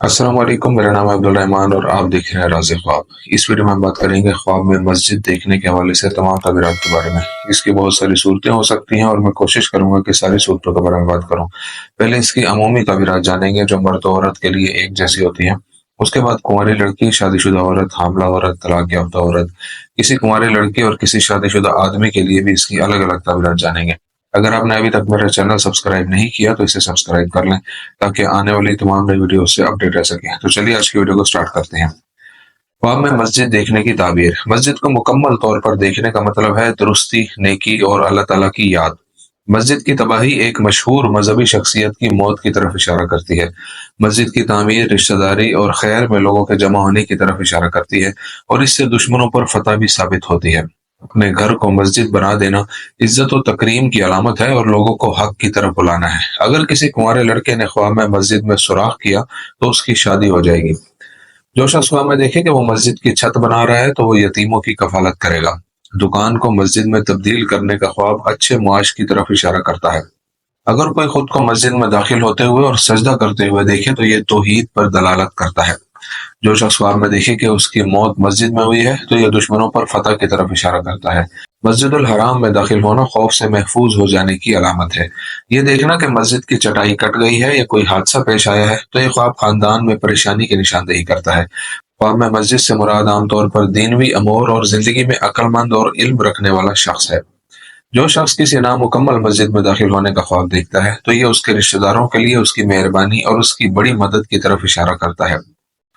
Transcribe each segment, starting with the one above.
अस्सलाम वालेकुम। मेरा नाम है अब्दुल रहमान और आप देख रहे हैं राज़ ख्वाब। इस वीडियो में हम बात करेंगे ख्वाब में मस्जिद देखने के हवाले से तमाम तबीरात के बारे में। इसकी बहुत सारी सूरतें हो सकती हैं और मैं कोशिश करूंगा कि सारी सूरतों के बारे में बात करूं। पहले इसकी अमूमी तबीरात जानेंगे जो मर्द और औरत के लिए एक जैसी होती हैं। उसके बाद कुंवारी लड़की, शादीशुदा औरत, हामला औरत, तलाक याफ्ता औरत, किसी कुंवारी लड़की और किसी शादीशुदा आदमी के लिए भी इसकी अलग अलग तबीरात जानेंगे। अगर आपने अभी तक मेरा चैनल सब्सक्राइब नहीं किया तो इसे सब्सक्राइब कर लें ताकि आने वाली तमाम नई वीडियो से अपडेट रह सके। तो चलिए आज की वीडियो को स्टार्ट करते हैं। ख्वाब में मस्जिद देखने की ताबीर। मस्जिद को मुकम्मल तौर पर देखने का मतलब है दुरुस्ती, नेकी और अल्लाह ताला की याद। मस्जिद की तबाही एक मशहूर मजहबी शख्सियत की मौत की तरफ इशारा करती है। मस्जिद की तामीर रिश्तेदारी और खैर में लोगों के जमा होने की तरफ इशारा करती है और इससे दुश्मनों पर फतह भी साबित होती है। अपने घर को मस्जिद बना देना इज्जत और तकरीम की अलामत है और लोगों को हक की तरफ बुलाना है। अगर किसी कुंवारे लड़के ने ख्वाब में मस्जिद में सुराख किया तो उसकी शादी हो जाएगी। जो शख्स ख्वाब में देखे कि वो मस्जिद की छत बना रहा है तो वो यतीमों की कफालत करेगा। दुकान को मस्जिद में तब्दील करने का ख्वाब अच्छे मुआश की तरफ इशारा करता है। अगर कोई खुद को मस्जिद में दाखिल होते हुए और सजदा करते हुए देखे तो ये तौहीद पर दलालत करता है। जो शख्स ख्वाब में देखे कि उसकी मौत मस्जिद में हुई है तो यह दुश्मनों पर फतह की तरफ इशारा करता है। मस्जिदुल हराम में दाखिल होना खौफ से महफूज हो जाने की अलामत है। ये देखना कि मस्जिद की चटाई कट गई है या कोई हादसा पेश आया है तो यह ख्वाब खानदान में परेशानी की निशानदेही करता है। ख्वाब में मस्जिद से मुराद आमतौर पर दीनवी अमूर और जिंदगी में अक्लमंद और इल्म रखने वाला शख्स है। जो शख्स किसी नामुकम्मल मस्जिद में दाखिल होने का ख्वाब देखता है तो यह उसके रिश्तेदारों के लिए उसकी मेहरबानी और उसकी बड़ी मदद की तरफ इशारा करता है।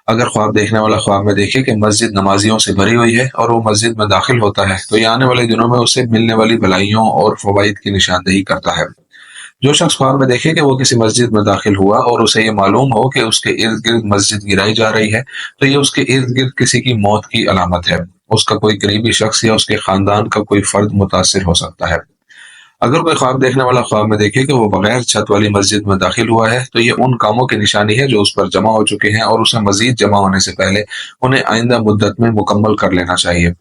अगर ख्वाब देखने वाला ख्वाब में देखे कि मस्जिद नमाजियों से भरी हुई है और वो मस्जिद में दाखिल होता है तो ये आने वाले दिनों में उसे मिलने वाली भलाइयों और फवाइद की निशानदेही करता है। जो शख्स ख्वाब में देखे कि वो किसी मस्जिद में दाखिल हुआ और उसे ये मालूम हो कि उसके इर्द गिर्द मस्जिद गिराई जा रही है तो ये उसके इर्द गिर्द किसी की मौत की अलामत है। उसका कोई करीबी शख्स या उसके खानदान का कोई फर्द मुतासिर हो सकता है। अगर कोई ख्वाब देखने वाला ख्वाब में देखे कि वो बगैर छत वाली मस्जिद में दाखिल हुआ है तो ये उन कामों की निशानी है जो उस पर जमा हो चुके हैं और उसे मजीद जमा होने से पहले उन्हें आइंदा मुद्दत में मुकम्मल कर लेना चाहिए।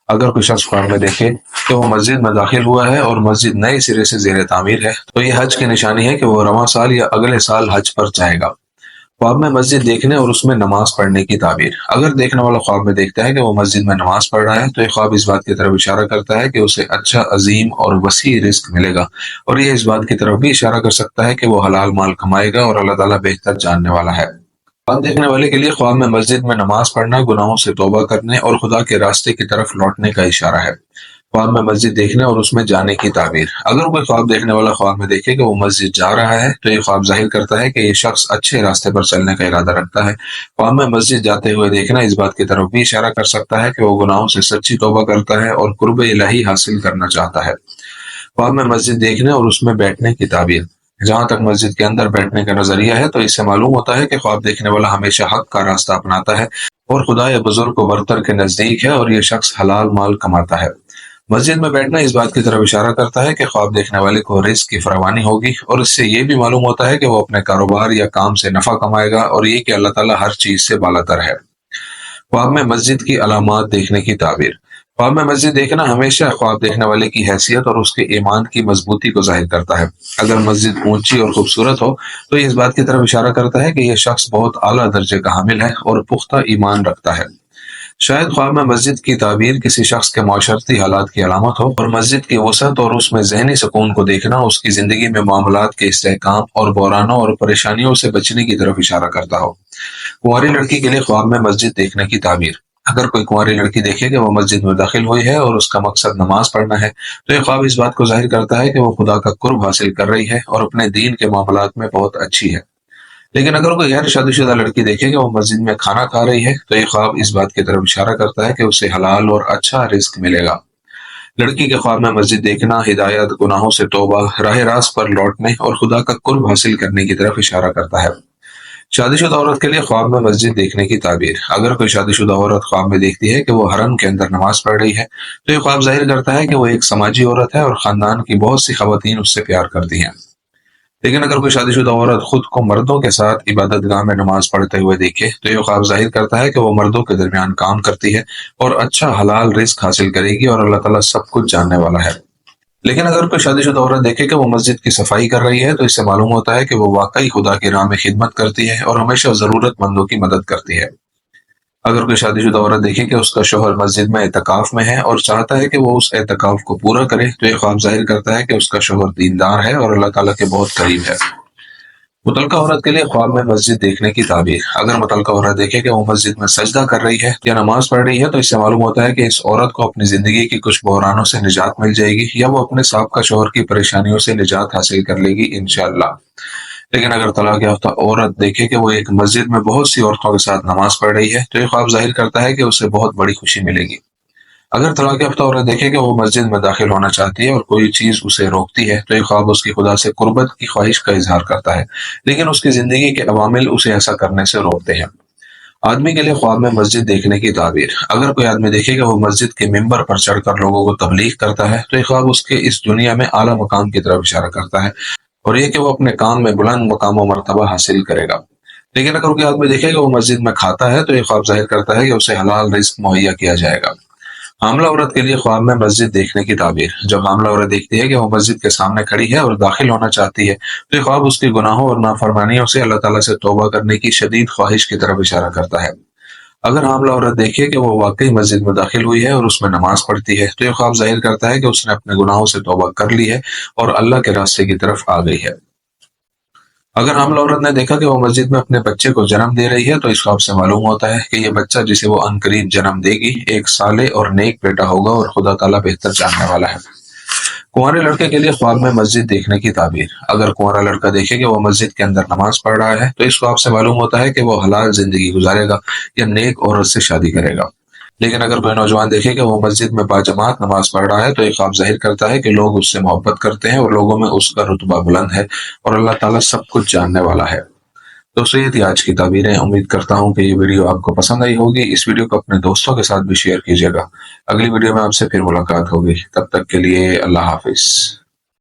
अगर कोई शख्स ख्वाब में देखे कि वो मस्जिद में दाखिल हुआ है और मस्जिद नए सिरे से जेर तामीर है तो ये हज की निशानी है कि वो रवां साल या अगले साल हज पर जाएगा। ख्वाब में मस्जिद देखने और उसमें नमाज पढ़ने की ताबीर। अगर देखने वाला ख्वाब में देखता है कि वो मस्जिद में नमाज पढ़ रहा है तो ये ख्वाब इस बात की तरफ इशारा करता है कि उसे अच्छा, अजीम और वसी रिस्क मिलेगा और ये इस बात की तरफ भी इशारा कर सकता है कि वो हलाल माल कमाएगा और अल्लाह ताला बेहतर जानने वाला है। ख्वाब देखने वाले के लिए ख्वाब में मस्जिद में नमाज पढ़ना गुनाहों से तौबा करने और खुदा के रास्ते की तरफ लौटने का इशारा है। ख्वाब में मस्जिद देखने और उसमें जाने की ताबीर। अगर कोई ख्वाब देखने वाला ख्वाब में देखे कि वो मस्जिद जा रहा है तो ये ख्वाब जाहिर करता है कि ये शख्स अच्छे रास्ते पर चलने का इरादा रखता है। ख्वाब में मस्जिद जाते हुए देखना इस बात की तरफ भी इशारा कर सकता है कि वो गुनाहों से सच्ची तौबा करता है और कुर्ब इलाही हासिल करना चाहता है। ख्वाब में मस्जिद देखने और उसमें बैठने की ताबीर। जहां तक मस्जिद के अंदर बैठने का नजरिया है तो इससे मालूम होता है कि ख्वाब देखने वाला हमेशा हक का रास्ता अपनाता है और खुदा या बुजुर्ग को बरतर के नजदीक है और ये शख्स हलाल माल कमाता है। मस्जिद में बैठना इस बात की तरफ इशारा करता है कि ख्वाब देखने वाले को रिस्क की फरावानी होगी और इससे ये भी मालूम होता है कि वो अपने कारोबार या काम से नफा कमाएगा और ये कि अल्लाह ताला हर चीज से बालातर है। ख्वाब में मस्जिद की अलामात देखने की ताबीर। ख्वाब में मस्जिद देखना हमेशा ख्वाब देखने वाले की हैसियत और उसके ईमान की मजबूती को जाहिर करता है। अगर मस्जिद ऊंची और खूबसूरत हो तो ये इस बात की तरफ इशारा करता है कि यह शख्स बहुत आला दर्जे का हामिल है और पुख्ता ईमान रखता है। शायद ख्वाब में मस्जिद की ताबीर किसी शख्स के माशरती हालात की अलामत हो और मस्जिद की वसअत और उसमें जहनी सुकून को देखना उसकी जिंदगी में मामलात के इस्तेहकाम और बहरानों और परेशानियों से बचने की तरफ इशारा करता हो। कुंवारी लड़की के लिए ख्वाब में मस्जिद देखने की ताबीर। अगर कोई कुंवारी लड़की देखे कि वो मस्जिद में दाखिल हुई है और उसका मकसद नमाज पढ़ना है तो यह ख्वाब इस बात को जाहिर करता है कि वो खुदा का कुर्ब हासिल कर रही है और अपने दीन के मामलात में बहुत अच्छी है। लेकिन अगर कोई गैर शादीशुदा लड़की देखे कि वो मस्जिद में खाना खा रही है तो ये ख्वाब इस बात की तरफ इशारा करता है कि उसे हलाल और अच्छा रिस्क मिलेगा। लड़की के ख्वाब में मस्जिद देखना हिदायत, गुनाहों से तौबा, राह रास्त पर लौटने और खुदा का कुर्ब हासिल करने की तरफ इशारा करता है। शादीशुदा औरत के लिए ख्वाब में मस्जिद देखने की ताबीर। अगर कोई शादीशुदा औरत ख्वाब में देखती है कि वो हरम के अंदर नमाज पढ़ रही है तो ये ख्वाब जाहिर करता है कि वो एक समाजी औरत है और खानदान की बहुत सी खवातीन उससे प्यार करती हैं। लेकिन अगर कोई शादीशुदा औरत खुद को मर्दों के साथ इबादत गाह में नमाज पढ़ते हुए देखे तो ये ख्वाब जाहिर करता है कि वो मर्दों के दरमियान काम करती है और अच्छा हलाल रिस्क हासिल करेगी और अल्लाह ताला सब कुछ जानने वाला है। लेकिन अगर कोई शादीशुदा औरत देखे कि वो मस्जिद की सफाई कर रही है तो इससे मालूम होता है कि वो वाकई खुदा की राह में खिदमत करती है और हमेशा जरूरतमंदों की मदद करती है। अगर कोई शादीशुदा औरत देखे कि उसका शौहर मस्जिद में एतकाफ में है और चाहता है कि वो उस एतकाफ को पूरा करे तो ये ख्वाब जाहिर करता है कि उसका शौहर दीनदार है और अल्लाह ताला के बहुत करीब है। मुतलका औरत के लिए ख्वाब में मस्जिद देखने की ताबीर। अगर मुतलका औरत देखे कि वो मस्जिद में सजदा कर रही है या नमाज पढ़ रही है तो इससे मालूम होता है कि इस औरत को अपनी जिंदगी की कुछ बहरानों से निजात मिल जाएगी या वो अपने साबका शौहर की परेशानियों से निजात हासिल कर लेगी इंशाअल्लाह। लेकिन अगर तलाक याफ्ता औरत देखे कि वो एक मस्जिद में बहुत सी औरतों के साथ नमाज पढ़ रही है तो ये ख्वाब जाहिर करता है कि उसे बहुत बड़ी खुशी मिलेगी। अगर तलाक याफ्ता औरत देखे कि वो मस्जिद में दाखिल होना चाहती है और कोई चीज उसे रोकती है तो ये ख्वाब उसकी खुदा से कुर्बत की ख्वाहिश का इजहार करता है, लेकिन उसकी जिंदगी के अवामिल उसे ऐसा करने से रोकते हैं। आदमी के लिए ख्वाब में मस्जिद देखने की ताबीर। अगर कोई आदमी देखे कि वो मस्जिद के मिंबर पर चढ़कर लोगों को तबलीग करता है तो ये ख्वाब उसके इस दुनिया में आला मकाम की तरफ इशारा करता है और ये कि वो अपने काम में बुलंद मकाम व मर्तबा हासिल करेगा। लेकिन अगर कोई आदमी देखे कि वो मस्जिद में खाता है तो ये ख्वाब जाहिर करता है कि उसे हलाल रिस्क मुहैया किया जाएगा। हामला औरत के लिए ख्वाब में मस्जिद देखने की ताबीर। जब हामला औरत देखती है कि वो मस्जिद के सामने खड़ी है और दाखिल होना चाहती है तो ये ख्वाब उसके गुनाहों और नाफरमानियों से अल्लाह ताला से तौबा करने की शदीद ख्वाहिश की तरफ इशारा करता है। अगर हामला औरत देखे कि वो वाकई मस्जिद में दाखिल हुई है और उसमें नमाज पढ़ती है तो ये ख्वाब जाहिर करता है कि उसने अपने गुनाहों से तौबा कर ली है और अल्लाह के रास्ते की तरफ आ गई है। अगर हामला औरत ने देखा कि वो मस्जिद में अपने बच्चे को जन्म दे रही है तो इस ख्वाब से मालूम होता है कि ये बच्चा जिसे वो अनकरीब जन्म देगी एक साले और नेक बेटा होगा और खुदा ताला बेहतर जानने वाला है। कुंवारे लड़के के लिए ख्वाब में मस्जिद देखने की ताबीर। अगर कुंवारा लड़का देखे कि वो मस्जिद के अंदर नमाज पढ़ रहा है तो इस ख्वाब से मालूम होता है कि वो हलाल जिंदगी गुजारेगा या नेक औरत से शादी करेगा। लेकिन अगर कोई नौजवान देखे कि वो मस्जिद में बाजमात नमाज पढ़ रहा है तो ये ख्वाब जाहिर करता है कि लोग उससे मोहब्बत करते हैं और लोगों में उसका रुतबा बुलंद है और अल्लाह ताला सब कुछ जानने वाला है। दोस्तों ये थी आज की ताबीरें। उम्मीद करता हूँ कि ये वीडियो आपको पसंद आई होगी। इस वीडियो को अपने दोस्तों के साथ भी शेयर कीजिएगा। अगली वीडियो में आपसे फिर मुलाकात होगी, तब तक के लिए अल्लाह हाफिज।